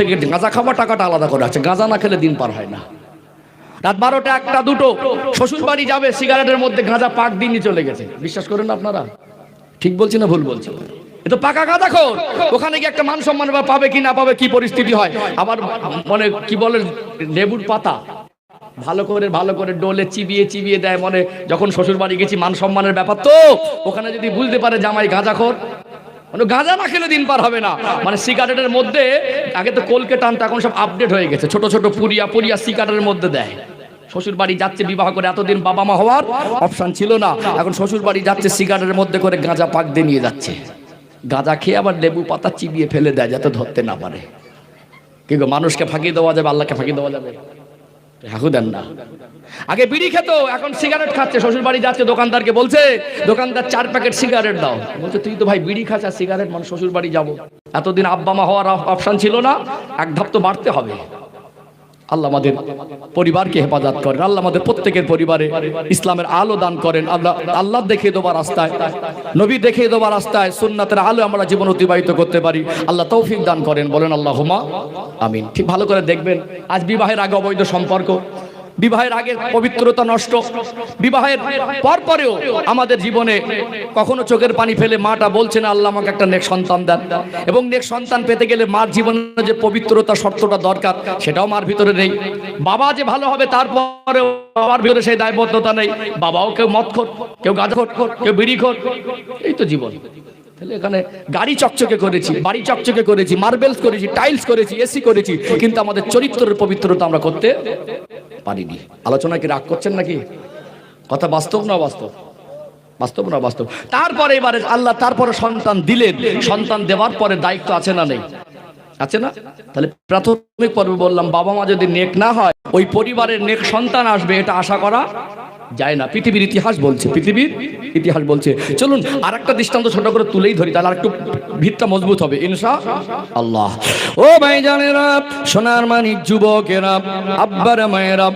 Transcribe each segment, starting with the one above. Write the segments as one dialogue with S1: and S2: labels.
S1: থেকে গাঁজা খাওয়া টাকাটা আলাদা করে আছে, গাঁজা না খেলে দিন পার হয় না। রাত 12টা 1টা 2টো শ্বশুর বাড়ি যাবে, সিগারেটের মধ্যে গাঁজা পাক দিয়ে নিয়ে চলে গেছে। বিশ্বাস করেন না আপনারা? ঠিক বলছি না ভুল বলছি? এ তো পাকা গাঁজাখোর। ওখানে গিয়ে একটা মান সম্মান পাবে কি না পাবে, কি পরিস্থিতি হয়। আবার মানে কি বলে, লেবুর পাতা ভালো করে ডোলে চিবিয়ে দেয়। মনে যখন শ্বশুর বাড়ি গেছি, মান সম্মানের ব্যাপার তো, ওখানে যদি বুঝতে পারে জামাই গাঁজাখোর, মানে গাঁজা না খেলে দিন পার হবে না। মানে সিগারেটের মধ্যে আগে তো কলকে টানতো, এখন সব আপডেট হয়ে গেছে, ছোট ছোট পুরিয়া সিগারেটের মধ্যে দেয়। শ্বশুর বাড়ি যাচ্ছে বিবাহ করে, এতদিন বাবা মা হওয়ার অপশন ছিল না, এখন শ্বশুর বাড়ি যাচ্ছে সিগারেটের মধ্যে করে গাঁজা পাক দিয়ে নিয়ে যাচ্ছে। গাঁজা খেয়ে আবার লেবু পাতা চিবিয়ে ফেলে দেয় যাতে ধরতে না পারে। কি গো, মানুষকে ফাঁকি দেওয়া যাবে, আল্লাহকে ফাঁকি দেওয়া যাবে? হাকু দেন না। আগে বিড়ি খেত, এখন সিগারেট খাচ্ছে। শ্বশুর বাড়ি যাচ্ছে, দোকানদারকে বলছে, দোকানদার 4 প্যাকেট সিগারেট দাও। বলছে তুই তো ভাই বিড়ি খাচ্ছ আর সিগারেট, মানে শ্বশুর বাড়ি যাবো, এতদিন আব্বা মা হওয়ার অপশন ছিল না, এক ধাপ তো বাড়তে হবে। আল্লাহ আমাদের পরিবারকে হেফাজত করেন, আল্লাহ আমাদের প্রত্যেকের পরিবারে ইসলামের আলো দান করেন। আল্লাহ দেখিয়ে দেওয়ার রাস্তায়, নবী দেখিয়ে দেওয়ার রাস্তায়, সুন্নাতের আলো আমরা জীবন অতিবাহিত করতে পারি। আল্লাহ তৌফিক দান করেন, বলেন আল্লাহুম্মা আমিন। ঠিক ভালো করে দেখবেন, আজ বিবাহের আগে অবৈধ সম্পর্ক, বিবাহের আগে পবিত্রতা নষ্ট, বিবাহের পরেও আমাদের জীবনে কখনো চোখের পানি ফেলে মাটা বলছে না আল্লাহ আমাকে একটা নেক সন্তান দেন, এবং নেক সন্তান পেতে গেলে মার জীবনে যে পবিত্রতা শর্তটা দরকার সেটাও মার ভিতরে নেই। বাবা যে ভালো হবে তারপরে বাবার ভিতরে সেই দায়বদ্ধতা নেই। বাবাও কেউ মদখোর, কেউ গাঁজাখোর, কেউ বিড়িখোর, এই তো জীবন। তাহলে এখানে গাড়ি চকচকে করেছি, বাড়ি চকচকে করেছি, মার্বেলস করেছি, টাইলস করেছি, এসি করেছি, কিন্তু আমাদের চরিত্রের পবিত্রতা আমরা করতে পারিনি। আলোচনা কি রাগ করছেন নাকি? কথা বাস্তব না বাস্তব? বাস্তব না বাস্তব? তারপরে এবারে আল্লাহ তারপরে সন্তান দিলেন, সন্তান দেওয়ার পরে দায়িত্ব আছে না নেই? আছে না? তাহলে প্রাথমিক পর্বে বললাম, বাবা মা যদি নেক না হয়, ওই পরিবারের নেক সন্তান আসবে এটা আশা করা যায় না। পৃথিবীর ইতিহাস বলছে, পৃথিবীর ইতিহাস বলছে। চলুন আর একটা দৃষ্টান্ত ছোট করে তুলেই ধরি, তাহলে আর একটু ভিতটা মজবুত হবে ইনশাআল্লাহ। ও ভাইজানেরা, সোনার মানিক যুবকেরা, আব্বারা মায়েরা,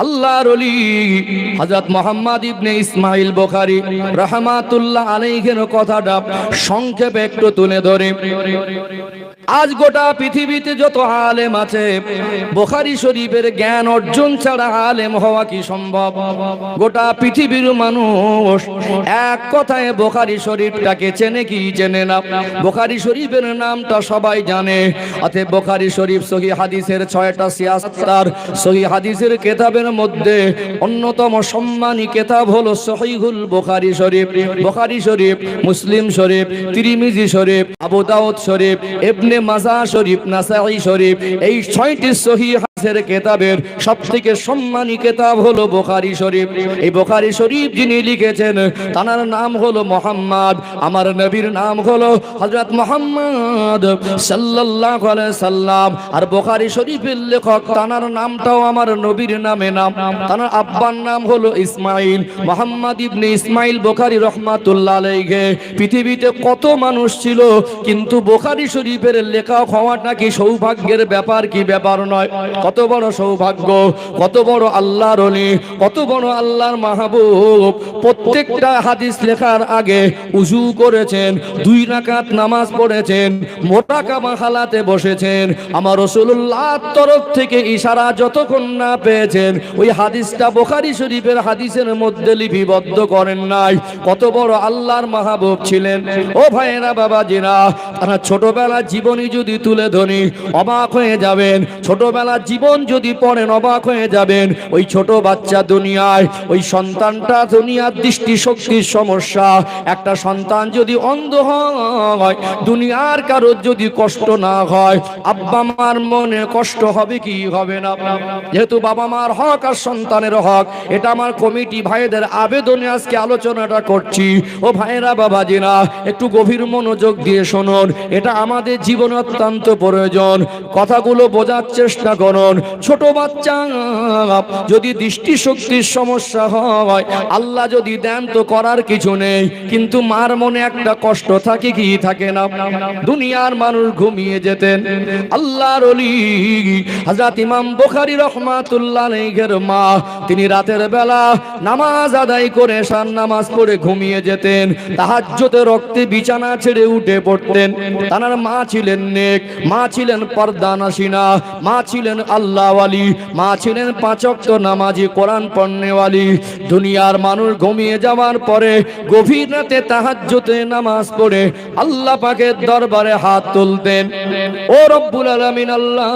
S1: আল্লাহর ওলি হযরত মুহাম্মদ ইবনে ইসমাইল বুখারী রাহমাতুল্লাহ আলাইহির কথাটা সংক্ষেপে একটু তুলে ধরে। আজ গোটা পৃথিবীতে যত আলেম আছে, বুখারী শরীফের জ্ঞান অর্জন ছাড়া আলেম হওয়া কি সম্ভব? গোটা পৃথিবীর মানুষ এক কথায় বুখারী শরীফটাকে চেনে কি চেনে না? বুখারী শরীফের নামটা সবাই জানে। অতএব বুখারী শরীফ সহিহ হাদিসের 6টা সিয়াসার সহিহ হাদিসের কিতাবের মধ্যে অন্যতম সম্মানী কিতাব হলো সহিহুল বুখারী শরীফ। বুখারী শরীফ, মুসলিম শরীফ, তিরমিজি শরীফ, আবু দাউদ শরীফ, ইবনে মাজাহ শরীফ, নাসাঈ শরীফ, এই 6টি সহিহ হাদিসের কিতাবের সবথেকে সম্মানী কিতাব হলো বুখারী শরীফ। এই বুখারী শরীফ যিনি লিখেছেন তার নাম হলো মুহাম্মদ, আমার নবীর নাম হলো হযরত মুহাম্মদ সাল্লাল্লাহু আলাইহি সাল্লাম। আর বুখারী শরীফের লেখক তার নামটাও আমার নবীর নামে নাম। তার আব্বার নাম হলো ইসমাইল, মুহাম্মদ ইবনে ইসমাইল বুখারী রাহমাতুল্লাহ আলাইহি। পৃথিবীতে কত মানুষ ছিল, কিন্তু বুখারী শরীফের লেখক হওয়াটা কি সৌভাগ্যের ব্যাপার? কি ব্যাপার নয়? কত বড় সৌভাগ্য, কত বড় আল্লাহর ওলি, কত বড় আল্লাহর মাহবুব। প্রত্যেকটা হাদিস লেখার আগে উযু করেছেন, 2 রাকাত নামাজ পড়েছেন, মোতাকাবা হালাতে বসেছেন। আমার রাসূলুল্লাহর তরফ থেকে ইশারা যতক্ষণ না পেয়েছেন, ওই হাদিসটা বুখারী শরীফের হাদিসের মধ্যে লিপিবদ্ধ করেন নাই। কত বড় আল্লাহর মাহবুব ছিলেন। ও ভাইয়েরা, বাবাজিরা, তারা ছোটবেলার জীবনী যদি তুলে ধরি অবাক হয়ে যাবেন। ছোটবেলার জীবন যদি পড়েন অবাক হয়ে যাবেন। ওই ছোট বাচ্চা দুনিয়ায়, ওই সন্তানটা দুনিয়ার দৃষ্টিশক্তির সমস্যা। একটা সন্তান যদি অন্ধ হয়, দুনিয়ার কারোর যদি কষ্ট না হয়, আব্বা মার মনে কষ্ট হবে কি হবে না? যেহেতু বাবা মার হক আর সন্তানের হক, এটা আমার কমিটি ভাইদের আবেদনে আজকে আলোচনাটা করছি। ও ভাইরা, বাবাজিরা, একটু গভীর মনোযোগ দিয়ে শুনুন, এটা আমাদের জীবনে অত্যন্ত প্রয়োজন। কথাগুলো বোঝার চেষ্টা করুন। কারণ ছোট বাচ্চা যদি দৃষ্টিশক্তির সমস্যা হয়, আল্লাহ যদি দেন তো করার কিছু নেই, কিন্তু মার মনে একটা কষ্ট থাকে কি থাকে না? দুনিয়ার মানুষ ঘুমিয়ে যেতেন, আল্লাহর ওলি হযরত ইমাম বুখারী রাহমাতুল্লাহ আলাইহির মা, তিনি রাতের বেলা নামাজ আদায় করে এশার নামাজ পড়ে ঘুমিয়ে যেতেন, তাহাজ্জুদে রক্তে বিছানা ছেড়ে উঠে পড়তেন। তার মা ছিলেন নেক, মা ছিলেন পর্দানাসিনা, মা ছিলেন আল্লাহওয়ালি, মা ছিলেন পাঁচ ওয়াক্ত নামাজি, কোরআন পড়নেওয়ালি। দুনিয়ার মানুষ ঘুমিয়ে যাওয়ার পরে গভীর রাতে তাহাজ্জুদে নামাজ পড়ে আল্লাহ পাকের দরবারে হাত তুলতেন, ও রব্বুল আলামিন, আল্লাহ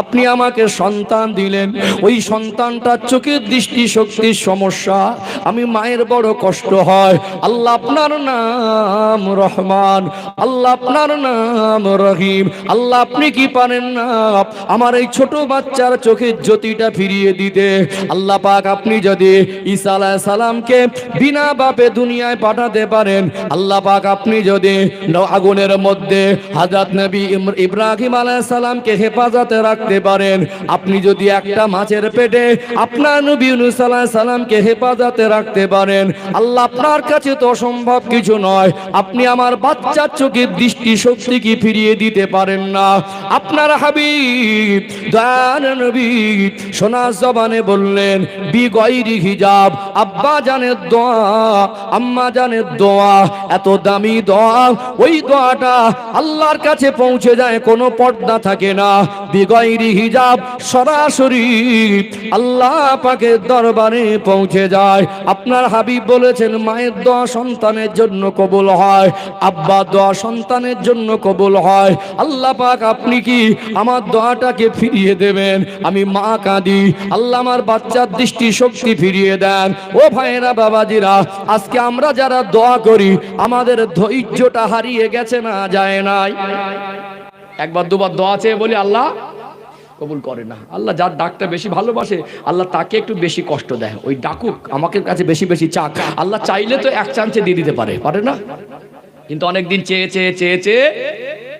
S1: আপনি আমাকে সন্তান দিলেন, ওই সন্তানটা চোখের দৃষ্টি শক্তির সমস্যা, আমি মায়ের বড় কষ্ট হয়, আল্লাহ আপনার নাম রহমান, আল্লাহ আপনার নাম রহিম, আল্লাহ আপনি কি পারেন না আমার এই ছোট বাচ্চার চোখের জ্যোতিটা ফিরিয়ে দিতে? আল্লাহ পাক আপনি যদি ঈসা আলাইহিস সালামকে বিনা বাপে দুনিয়ায় পাঠাতে পারেন, আল্লাহ পাক আপনি যদি আগুনের মধ্যে হযরত নবী ইব্রাহিম আলাইহিস সালামকে হেফাজতে রাখতে পারেন, আপনি যদি একটা মাছের পেটে আপনার নবী ইউনূস আলাইহিস সালামকে হেফাজতে রাখতে পারেন, আল্লাহ আপনার কাছে তো অসম্ভব কিছু নয়। আপনি আমার বাচ্চার চোখের দৃষ্টি শক্তি কি ফিরিয়ে দিতে পারেন না? আপনার হাবিব দয়ার নবী সোনা জবানে বললেন, বিগয়রি হিজাব, আব্বা জানের দোয়া, আম্মা জানের দোয়া, এত দামি দোয়া, ওই দোয়াটা আল্লাহর কাছে পৌঁছে যায়, কোনো পর্দা থাকে না, বিগয়রি হিজাব, সরাসরি আল্লাহ পাকের দরবারে পৌঁছে যায়। আপনার হাবিব বলেছেন, মায়ের দোয়া সন্তানের জন্য কবুল হয়, আব্বা দোয়া সন্তানের জন্য কবুল হয়। আল্লাহ পাক আপনি কি আমার দোয়াটাকে ফিরিয়ে দেবেন? আমি মা কাঁদি, আল্লাহ আমার বাচ্চার দৃষ্টি শক্তি ফিরিয়ে দেন। ও ভাইরা বাবাজিরা, আজকে আমরা যারা দোয়া করি আমাদের ধৈর্যটা হারিয়ে গেছে না যায় নাই? একবার দুবার দোয়া চেয়ে বলি আল্লাহ কবুল করে না। আল্লাহ যার ডাকটা বেশি ভালোবাসে আল্লাহ তাকে একটু বেশি কষ্ট দেয়, ওই ডাকুক আমাকে কাছে বেশি বেশি চাক। আল্লাহ চাইলে তো এক চান্সে দিয়ে দিতে পারে, পারে না? কিন্তু অনেকদিন চেয়ে চেয়ে চেয়ে চেয়ে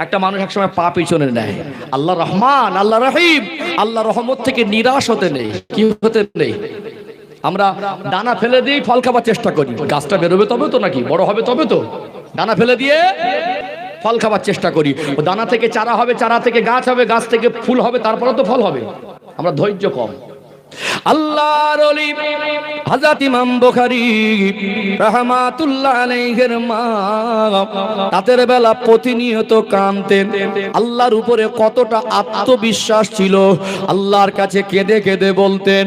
S1: একটা মানুষ একসময় পা পিছনে নেয়। আল্লাহ রহমান, আল্লাহ রহিম, আল্লাহ রহমত থেকে নিরাশ হতে নেই। কি হতে নেই? আমরা দানা ফেলে দিয়ে ফল খাবার চেষ্টা করি, গাছটা বেরোবে তবে তো, নাকি বড় হবে তবে তো। দানা ফেলে দিয়ে ফল খাবার চেষ্টা করি, ও দানা থেকে চারা হবে, চারা থেকে গাছ হবে, গাছ থেকে ফুল হবে, তারপরে তো ফল হবে। আমরা ধৈর্য কম। আল্লাহর ওলি হযরত ইমাম বুখারী রাহমাতুল্লাহ আলাইহির মা রাতের বেলা প্রতিনিয়ত কাঁদতেন। আল্লাহর উপরে কতটা আত্মবিশ্বাস ছিল, আল্লাহর কাছে কেঁদে কেঁদে বলতেন,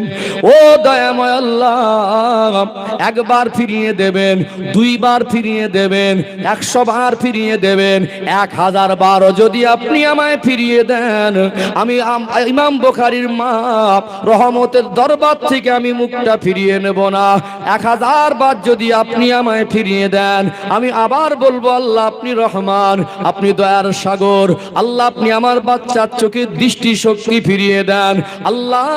S1: ও দয়াময় আল্লাহ, একবার ফিরিয়ে দেবেন, দুইবার ফিরিয়ে দেবেন, 100 বার ফিরিয়ে দেবেন, 1000 বারও যদি আপনি আমায় ফিরিয়ে দেন, আমি ইমাম বুখারীর মা রহমতের দরবার থেকে আমি মুখটা ফিরিয়ে নেব না। 1000 বার যদি আপনি আমায় ফিরিয়ে দেন, আমি আবার বলবো আল্লাহ আপনি রহমান, আপনি দয়ার সাগর, আল্লাহ আপনি আমার বাচ্চার চোখের দৃষ্টি শক্তি ফিরিয়ে দেন। আল্লাহ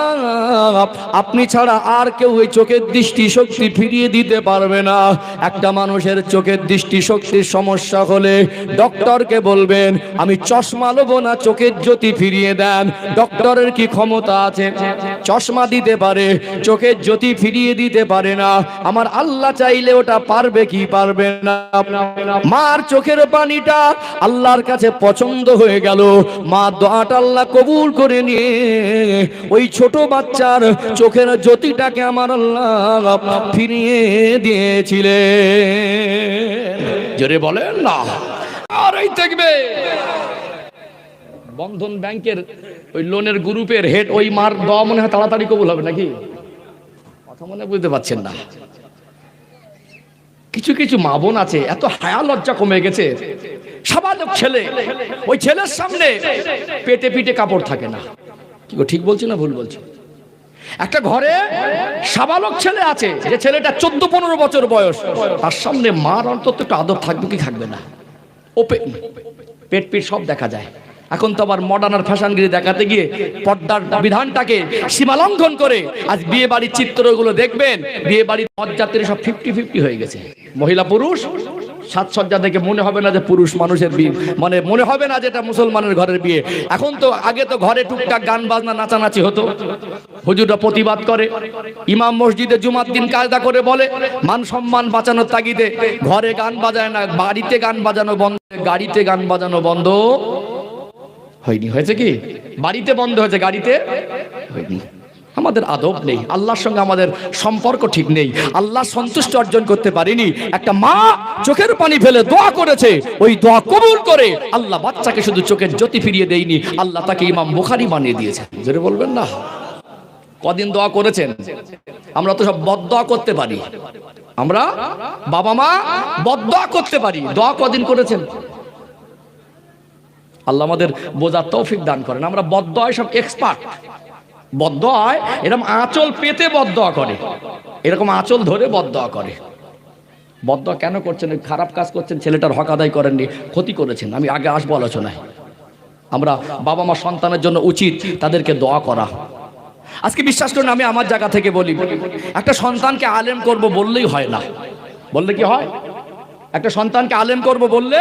S1: আপনি ছাড়া আর কেউ ওই চোখের দৃষ্টি শক্তি ফিরিয়ে দিতে পারবে না। একটা মানুষের চোখের দৃষ্টি শক্তির সমস্যা হলে ডক্টরকে বলবেন আমি চশমা নেব না, চোখের জ্যোতি ফিরিয়ে দেন। ডক্টরের কি ক্ষমতা আছে? চশমা দিতে পারে, চোখের জ্যোতি ফিরিয়ে দিতে পারে না। আমার আল্লাহ চাইলে ওটা পারবে কি পারবে না? মার চোখের পানিটা আল্লাহর কাছে পছন্দ হয়ে গেল, মা দোয়াটা আল্লাহ কবুল করে নিয়ে ওই ছোট বাচ্চার চোখের জ্যোতিটাকে আমার আল্লাহ ফিরিয়ে দিয়েছিলেন। জোরে বলেন না। আর এই দেখবে বন্ধন ব্যাংকের ওই লোনের গ্রুপের হেড, ওই মার দোয়া মনে হয় তাড়াতাড়ি কবুল হবে নাকি? কথা মনে বুঝতে পারছেন না। কিছু কিছু মা বোন আছে এত হায়া লজ্জা কমে গেছে, সাবালক ছেলে, ওই ছেলের সামনে পেটে পিঠে কাপড় থাকে না। কি গো, ঠিক বলছি না ভুল বলছি? একটা ঘরে সাবালক ছেলে আছে, যে ছেলেটা 14-15 বছর বয়স, তার সামনে মার অন্তত একটু আদর থাকবে কি থাকবে না? পেট পিঠ সব দেখা যায়। এখন তো আবার মডার্ন আর ফ্যাশনগিরি দেখাতে গিয়ে পর্দার বিধানটাকে সীমালঙ্ঘন করে আজ বিয়ে বাড়ির চিত্রগুলো দেখবেন, বিয়ে বাড়ির পথযাত্রী সব 50-50 হয়ে গেছে, মহিলা পুরুষ সাজসজ্জা দেখে মনে হবে না যে পুরুষ মানুষের বিয়ে, মানে মনে হবে না যে এটা মুসলমানের ঘরের বিয়ে। এখন তো আগে তো ঘরে টুকটাক গান বাজনা নাচানাচি হতো, হুজুররা প্রতিবাদ করে, ইমাম মসজিদে জুমার দিন কায়দা করে বলে মান সম্মান বাঁচানোর তাগিদে ঘরে গান বাজায় না, বাড়িতে গান বাজানো বন্ধ, গাড়িতে গান বাজানো বন্ধ হয়নি। হয়েছে কি? বাড়িতে বন্ধ হয়েছে, গাড়িতে হয়নি। আমাদের আদব নেই, আল্লাহর সঙ্গে আমাদের সম্পর্ক ঠিক নেই, আল্লাহ সন্তুষ্ট অর্জন করতে পারিনি। একটা মা চোখের পানি ফেলে দোয়া করেছে, ওই দোয়া কবুল করে আল্লাহ বাচ্চাকে শুধু চোখের জ্যোতি ফিরিয়ে দেয়নি, আল্লাহ তাকে ইমাম বুখারী বানিয়ে দিয়েছে। জোরে বলবেন না? কদিন দোয়া করেছেন? আমরা তো সব বদদোয়া করতে পারি, আমরা বাবা মা বদদোয়া করতে পারি, দোয়া কদিন করেছেন? আল্লাহ আমাদের বোঝার তৌফিক দান করেন। আমরা বদদোয়ায় সব এক্সপার্ট, বদদোয়ায় এরকম আঁচল পেতে বদদোয়া করে, এরকম আঁচল ধরে বদদোয়া করে। বদদোয়া কেন করছেন? খারাপ কাজ করছেন, ছেলেটার হক আদায় করেননি, ক্ষতি করেছেন। আমি আগে আসবো আলোচনায়। আমরা বাবা মা সন্তানের জন্য উচিত তাদেরকে দোয়া করা। আজকে বিশ্বাস করুন, আমি আমার জায়গা থেকে বলি, একটা সন্তানকে আলেম করব বললেই হয় না। বললে কি হয়? একটা সন্তানকে আলেম করব বললে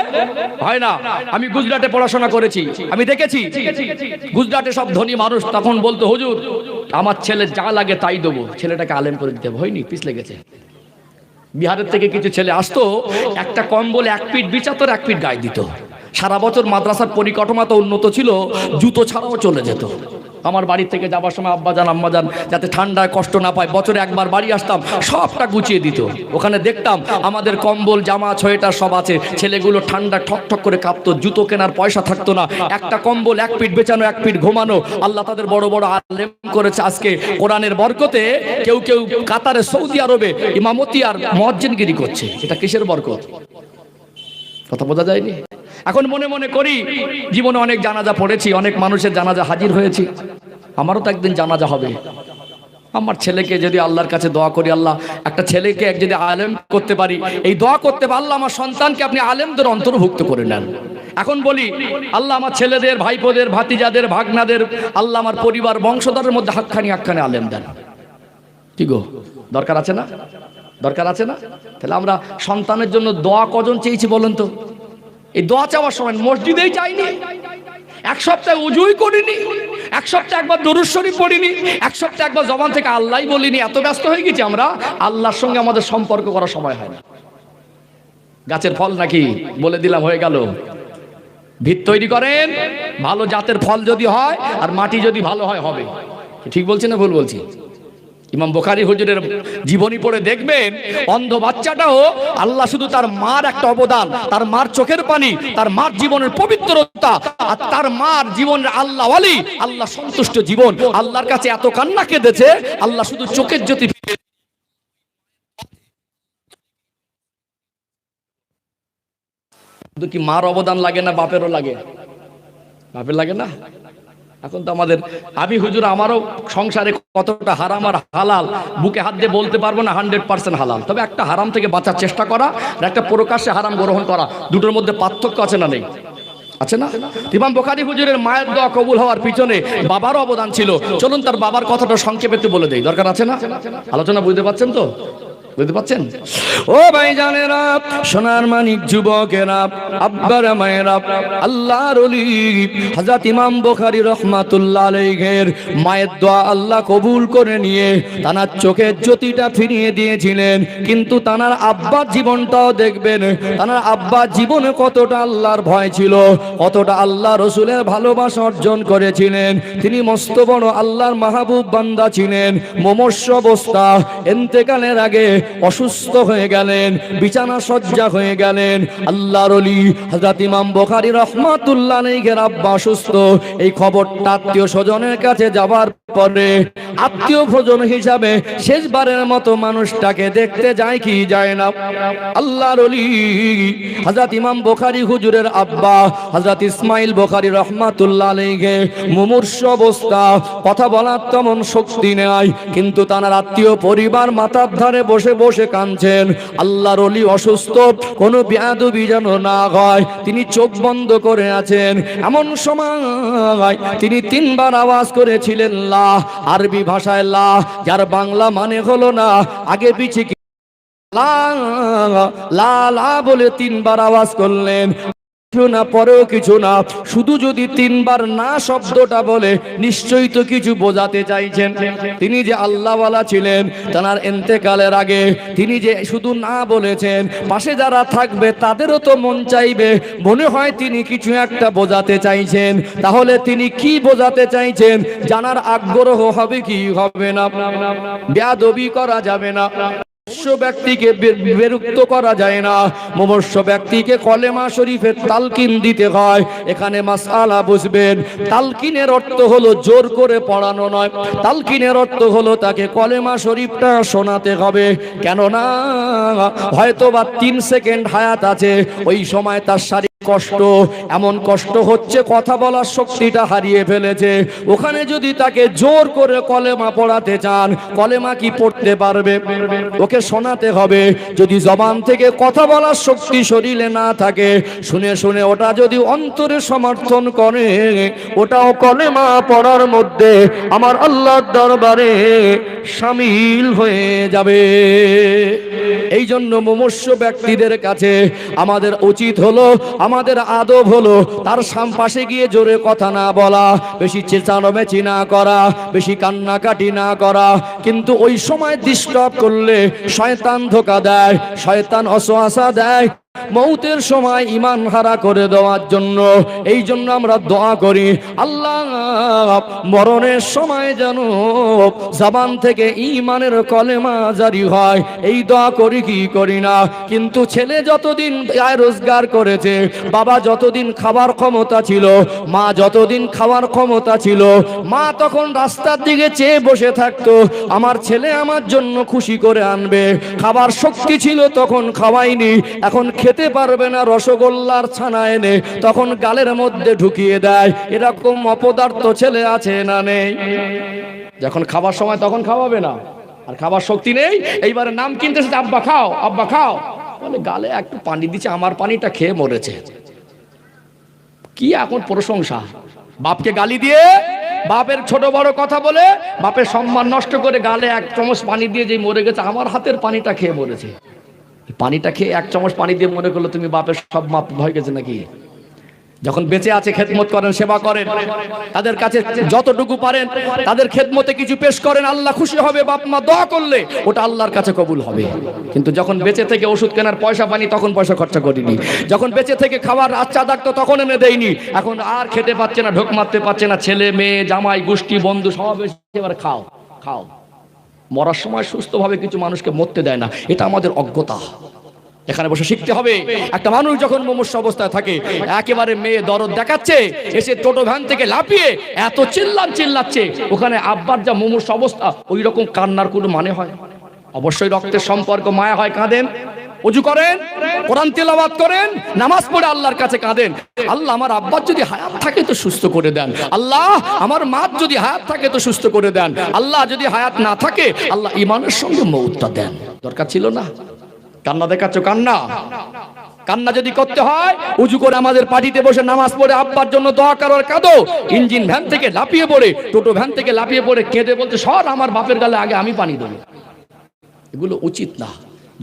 S1: হয় না। আমি গুজরাটে পড়াশোনা করেছি, আমি দেখেছি গুজরাটে সব ধনী মানুষ তখন বলতো, হুজুর আমার ছেলে যা লাগে তাই দেবো, ছেলেটাকে আলেম করে দিতে হবে। হয়নি, পিছলে গেছে। বিহারের থেকে কিছু ছেলে আসতো, একটা কম্বল এক পিঠ বিছাতো, এক পিঠ গায়ে দিত। সারা বছর মাদ্রাসার পরিকাঠামো তো উন্নত ছিল, জুতো ছাড়াও চলে যেত। আমার বাড়ি থেকে যাবার সময় আব্বাজান আম্মাজান যাতে ঠান্ডায় কষ্ট না পায়, বছরে একবার বাড়ি আসতাম, সবটা গুছিয়ে দিত। ওখানে দেখতাম আমাদের কম্বল জামা সোয়েটার সব আছে, ছেলেগুলো ঠান্ডা ঠক ঠক করে কাঁপতো, জুতো কেনার পয়সা থাকতো না, একটা কম্বল এক পিঠ বেচানো এক পিঠ ঘুমানো। আল্লাহ তাদের বড় বড় আলেম করেছে। আজকে কোরআনের বরকতে কেউ কেউ কাতারে সৌদি আরবে ইমামতি আর মুয়াজ্জিনগিরি করছে। এটা কিসের বরকত? কথা বোঝা যায়নি। এখন মনে মনে করি জীবনে অনেক জানাজা পড়েছি, অনেক মানুষের জানাজা হাজির হয়েছি, আমারও তো একদিন জানাজা হবে। আমার ছেলেকে যদি আল্লাহর কাছে দোয়া করি, আল্লাহ একটা ছেলেকে যদি আলেম করতে পারি, এই দোয়া করতে পারলে আমার সন্তানকে আপনি আলেমদের অন্তর্ভুক্ত করে নেন। এখন বলি, আল্লাহ আমার ছেলেদের, ভাইপোদের, ভাতিজাদের, ভাগনাদের, আল্লাহ আমার পরিবার বংশধরের মধ্যে হাক্কানি আলেম দেন। কি গো, দরকার আছে না? দরকার আছে না? তাহলে আমরা সন্তানের জন্য দোয়া কজন চেয়েছি বলেন তো? এই দোয়া চাওয়ার সময় মসজিদেই চাইনি, এক সপ্তাহে উজুই করিনি, এক সপ্তাহে একবার দরুদ শরীফ পড়িনি, এক সপ্তাহে একবার জবান থেকে আল্লাহই বলিনি। এত ব্যস্ত হয়ে গেছি আমরা, আল্লাহর সঙ্গে আমাদের সম্পর্ক করার সময় হয় না। গাছের ফল নাকি বলে দিলাম, হয়ে গেল। ভিত তৈরি করেন, ভালো জাতের ফল যদি হয় আর মাটি যদি ভালো হয়, হবে। ঠিক বলছি না ভুল বলছি? ইমাম বুখারী হুজুরের জীবনী পড়ে দেখবেন, অন্ধ বাচ্চাটাও আল্লাহ শুধু তার মার একটা অবদান, তার মার চোখের পানি, তার মার জীবনের পবিত্রতা, আর তার মার জীবনের আল্লাহ ওয়ালি, আল্লাহ সন্তুষ্ট জীবন, আল্লাহর কাছে এত কান্না কেঁদেছে, আল্লাহ শুধু চোখের জ্যোতি। শুধু কি মার অবদান লাগে না বাপেরও লাগে? বাপের লাগে না? এখন তো আমাদের, আমি হুজুর আমারও সংসারে কতটা হারাম আর হালাল বুকে হাত দিয়ে বলতে পারবো না 100% হালাল, তবে একটা হারাম থেকে বাঁচার চেষ্টা করা আর একটা প্রকাশ্যে হারাম গ্রহণ করা, দুটোর মধ্যে পার্থক্য আছে না নেই? আছে না? ইমাম বুখারী হুজুরের মায়ের দোয়া কবুল হওয়ার পিছনে বাবারও অবদান ছিল। চলুন তার বাবার কথাটা সংক্ষেপে একটু বলে দেই, দরকার আছে না? আলোচনা বুঝতে পারছেন তো? বুঝতে পারছেন? ও ভাই জানেরা, সোনার মানিক যুবকেরা, আব্বারা মায়েরা, আল্লাহর ওলি হযরত ইমাম বুখারী রাহমাতুল্লাহ আলাইহির মায়ের দোয়া আল্লাহ কবুল করে নিয়ে তানার চোখের জ্যোতিটা ফিরিয়ে দিয়েছিলেন। কিন্তু তানার আব্বার জীবনটাও দেখবেন, তানার আব্বার জীবনে কতটা আল্লাহর ভয় ছিল, কতটা আল্লাহ রসুলের ভালোবাসা অর্জন করেছিলেন। তিনি মস্ত বড় আল্লাহর মাহবুব বান্দা ছিলেন। মুমূর্ষ অবস্থা, ইন্তেকালের আগে অসুস্থ হয়ে গেলেন, বিছানা শয্যা হয়ে গেলেন। আল্লাহর ওলি হযরত ইমাম বুখারী রাহমাতুল্লাহ আলাইহির আব্বা অসুস্থ। এই খবরটা আত্মীয় স্বজনের কাছে যাবার পরে আত্মীয় স্বজন হিসাবে শেষবারের মতো মানুষটাকে দেখতে যায় কি যায় না? আল্লাহর ওলি হযরত ইমাম বুখারী হুজুরের আব্বা হযরত ইসমাইল বুখারী রাহমাতুল্লাহ আলাইহি মুমূর্ষ অবস্থা, কথা বলার তেমন শক্তি নেই, কিন্তু তার আত্মীয় পরিবার মাথার ধারে বসে বসে কাঁদছেন। আল্লাহর ওলি অসুস্থ, কোনো বেয়াদবি যেন না হয়, তিনি চোখ বন্ধ করে আছেন। এমন সময় তিনি তিনবার আওয়াজ করেছিলেন লা, আরবি ভাষায় লা, যার বাংলা মানে হলো না আগে পিছে লা লা লা বলে 3 বার আওয়াজ করলেন। না পরেও কিছু না, শুধু যদি 3 বার না শব্দটা বলে নিশ্চয়ই তো কিছু বোঝাতে চাইছেন। তিনি যে আল্লাহওয়ালা ছিলেন, তার ইন্তেকালের আগে তিনি যে শুধু না বলেছেন, পাশে যারা থাকবে তাদেরও তো মন চাইবে, মনে হয় তিনি কিছু একটা বোঝাতে চাইছেন। তাহলে তিনি কি বোঝাতে চাইছেন জানার আগ্রহ হবে কি হবে না? বেয়াদবি করা যাবে না, ব্যক্তিকে বিরক্ত করা যায় না, মুমূর্ষ ব্যক্তিকে কলেমা শরীফের তালকিন দিতে হয়। এখানে মাসআলা বুঝবেন, তালকিনের অর্থ হলো জোর করে পড়ানো নয়, তালকিনের অর্থ হলো তাকে কলেমা শরীফটা শোনাতে হবে। কেননা হয়তোবা 3 সেকেন্ড হায়াত আছে, ওই সময় তার শারীরিক কষ্ট, এমন কষ্ট হচ্ছে কথা বলার শক্তিটা হারিয়ে ফেলেছে। ওখানে যদি তাকে জোর করে কলেমা পড়াতে চান, কলেমা কি পড়তে পারবে? ওকে শোনাতে হবে। যদি জবান থেকে কথা বলার শক্তি শরীরে না থাকে, শুনে শুনে ওটা যদি অন্তরে সমর্থন করে, ওটাও কলেমা পড়ার মধ্যে আমার আল্লাহর দরবারে শামিল হয়ে যাবে। এই জন্য মুমূর্ষ ব্যক্তিদের কাছে আমাদের উচিত হলো, আমাদের আদব হলো তার পাশে গিয়ে জোরে কথা না বলা, বেশি চেঁচামেচি না করা, বেশি কান্নাকাটি না করা। কিন্তু ওই সময় ডিস্টার্ব করলে শয়তান ধোঁকা দেয়, শয়তান ওয়াসওয়াসা দেয় মৌতের সময় ঈমান হারা করে দেওয়ার জন্য। এই জন্য আমরা দোয়া করি, আল্লাহ মরণের সময় যেন জবান থেকে ঈমানের কলেমা জারি হয়। এই দোয়া করি কি করি না? কিন্তু ছেলে যতদিন আয় রোজগার করেছে, বাবা যতদিন খাবার ক্ষমতা ছিল, মা যতদিন খাওয়ার ক্ষমতা ছিল, মা তখন রাস্তার দিকে চেয়ে বসে থাকতো, আমার ছেলে আমার জন্য খুশি করে আনবে। খাবার শক্তি ছিল তখন খাওয়াইনি, এখন খেতে পারবে না, রসগোল্লার ছানা এনে তখন গালের মধ্যে ঢুকিয়ে দেয়। এরকম অপদার্থ ছেলে আছে না নেই? যখন খাবার সময় তখন খাওয়াবে না, আর খাবার শক্তি নেই, এইবারে নাম কিনতেছে আব্বা খাও, আব্বা খাও, বলে গালে একটু পানি দিচ্ছে, আমার পানিটা খেয়ে মরেছে। কি এখন প্রশংসা! বাপকে গালি দিয়ে, বাপের ছোট বড় কথা বলে, বাপের সম্মান নষ্ট করে গালে 1 চামচ পানি দিয়ে যে মরে গেছে, আমার হাতের পানিটা খেয়ে মরেছে। পানিটা খেয়ে 1 চামচ পানি দিয়ে মনে করলো তুমি বাপের সব মাপ হয়ে গেছে নাকি? যখন বেঁচে আছে খেদমত করেন, সেবা করেন, তাদের কাছে যতটুকু পারেন তাদের খেদমতে কিছু পেশ করেন, আল্লাহ খুশি হবে। বাপ মা দোয়া করলে ওটা আল্লাহর কাছে কবুল হবে। কিন্তু যখন বেঁচে থেকে ওষুধ কেনার পয়সা পানি, তখন পয়সা খরচা করিনি। যখন বেঁচে থেকে খাবার আচ্ছা ডাকতো, তখন এনে দেয়নি। এখন আর খেতে পাচ্ছে না, ঢোক মারতে পারছে না, ছেলে মেয়ে জামাই গোষ্ঠী বন্ধু সব এবার খাও খাও। মরার সময় সুস্থভাবে কিছু মানুষকে মরতে দেয় না, এটা আমাদের অজ্ঞতা। এখানে বসে শিখতে হবে, একটা মানুষ যখন মুমূর্ষ অবস্থায় থাকে, একেবারে মেয়ে দরদ দেখাচ্ছে, এসে টোটো ভ্যান থেকে লাফিয়ে এত চিল্লাচ্ছে, ওখানে আব্বার যা মুমূর্ষ অবস্থা, ওই রকম কান্নার কোনো মানে হয়? অবশ্যই রক্তের সম্পর্ক, মায়া হয়, কাঁদেন, ওযু করেন, কোরআন তেলাওয়াত করেন, নামাজ পড়ে আল্লাহর কাছে কাঁদেন, আল্লাহ আমার আব্বার যদি হায়াত থাকে তো সুস্থ করে দেন, আল্লাহ আমার মা যদি হায়াত থাকে তো সুস্থ করে দেন, আল্লাহ যদি হায়াত না থাকে আল্লাহ ঈমানের সঙ্গে মওতটা দেন। দরকার ছিল না? কান্না দেখাচ্ছ, কান্না কান্না যদি করতে হয়, উজু করে আমাদের পার্টিতে বসে নামাজ পড়ে আব্বার জন্য দোয়া করার কাঁদো। ইঞ্জিন ভ্যান থেকে লাফিয়ে পড়ে, টোটো ভ্যান থেকে লাফিয়ে পড়ে কেঁদে বলতে সর আমার বাপের গালে আগে আমি পানি দেবো, এগুলো উচিত না।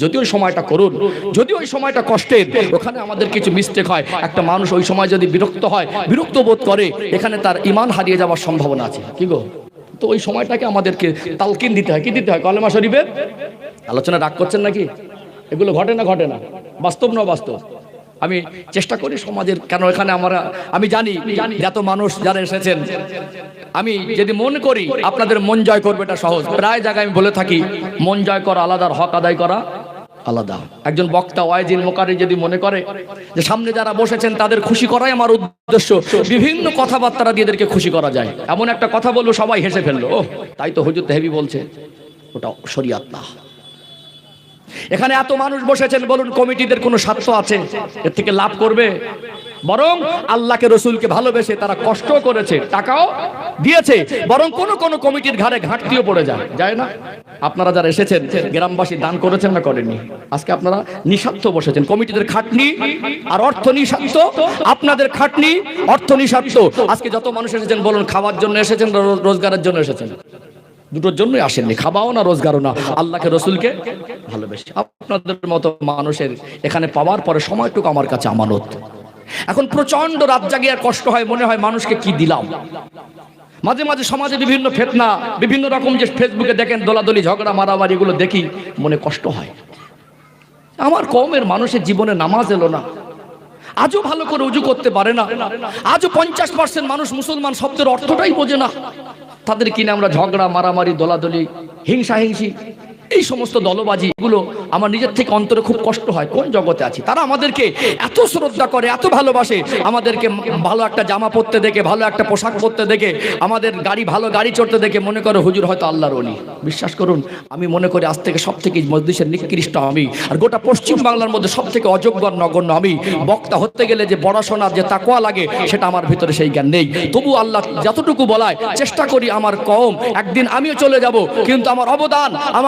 S1: যদি ওই সময়টা করুন, যদি ওই সময়টা কষ্টের, ওখানে আমাদের কিছু মিস্টেক হয়, একটা মানুষ ওই সময় যদি বিরক্ত হয়, বিরক্ত বোধ করে, এখানে তার ঈমান হারিয়ে যাওয়ার সম্ভাবনা আছে। কি গো? তো ওই সময়টাকে আমাদেরকে তালকিন দিতে হয়। কি দিতে হয়? কলেমা শরীফের আলোচনা। রাগ করছেন নাকি? এগুলো ঘটে না? ঘটে না? বাস্তব না বাস্তব? আমি চেষ্টা করি সমাজের, কেন এখানে আমি জানি যত মানুষ যারা এসেছেন, আমি যদি মনে করি আপনাদের মন জয় করবে, এটা সহজ। প্রায় জায়গায় আমি বলে থাকি, মন জয় করা আলাদা, হক আদায় করা আলাদা। একজন বক্তা ওয়াইজিন মুকারি যদি মনে করে যে সামনে যারা বসেছেন তাদের খুশি করাই আমার উদ্দেশ্য, বিভিন্ন কথাবার্তা দিয়ে এদেরকে খুশি করা যায়, এমন একটা কথা বলবো সবাই হেসে ফেললো, ও তাই তো হুজুর হেভি বলছে, ওটা শরিয়াত না। এখানে এত মানুষ বসেছেন, বলুন কমিটিদের কোনো স্বার্থ আছে এর থেকে লাভ করবে? বরং আল্লাহকে রসুলকে ভালোবেসে তারা কষ্ট করেছে, টাকাও দিয়েছে, বরং কোন কমিটির ঘাড়ে ঘাটতিও পড়ে যায় না? আপনারা যারা এসেছেন গ্রামবাসী দান করেছেন না করেননি? আজকে আপনারা নিঃস্বার্থ বসেছেন, কমিটিদের খাটনি আর অর্থ নিঃস্বার্থ, আপনাদের খাটনি অর্থ নিঃস্বার্থ। আজকে যত মানুষ এসেছেন বলুন খাওয়ার জন্য এসেছেন, রোজগারের জন্য এসেছেন? দুটোর জন্যই আসেননি, খাওয়াও না রোজগারও না, আল্লাহকে রসুলকে ভালোবেসে। আপনাদের মতো মানুষের এখানে পাওয়ার পরে সময়টুকু আমার কাছে আমানত। এখন প্রচন্ড রাত জাগিয়ে কষ্ট হয়, মনে হয় মানুষকে কি দিলাম। মাঝে মাঝে সমাজে বিভিন্ন ফিতনা, বিভিন্ন রকম যে ফেসবুকে দেখেন দলাদলি ঝগড়া মারামারি, এগুলো দেখি মনে কষ্ট হয়। আমার কওমের মানুষের জীবনে নামাজ এলো না, আজও ভালো করে উজু করতে পারে না, আজও 50% মানুষ মুসলমান শব্দের অর্থটাই বোঝে না। তাদের কিনে আমরা ঝগড়া মারামারি দলাদলি হিংসা হিংসি এই সমস্ত দলবাজি এগুলো আমার নিজের থেকে অন্তরে খুব কষ্ট হয়। কোন জগতে আছি? তারা আমাদেরকে এত শ্রদ্ধা করে, এত ভালোবাসে, আমাদেরকে ভালো একটা জামা পরতে দেখে, ভালো একটা পোশাক পরতে দেখে, আমাদের ভালো গাড়ি চড়তে দেখে মনে করে হুজুর হয়তো আল্লাহর ওলি। বিশ্বাস করুন, আমি মনে করি আজ থেকে সব থেকে মজলিসের নিকৃষ্ট আমি, আর গোটা পশ্চিম বাংলার মধ্যে সব থেকে অযোগ্য নগণ্য আমি। বক্তা হতে গেলে যে পড়াশোনার যে তাকওয়া লাগে সেটা আমার ভিতরে সেই জ্ঞান নেই। তবু আল্লাহ যতটুকু বলায় চেষ্টা করি আমার কওম, একদিন আমিও চলে যাব, কিন্তু আমার অবদান, আমার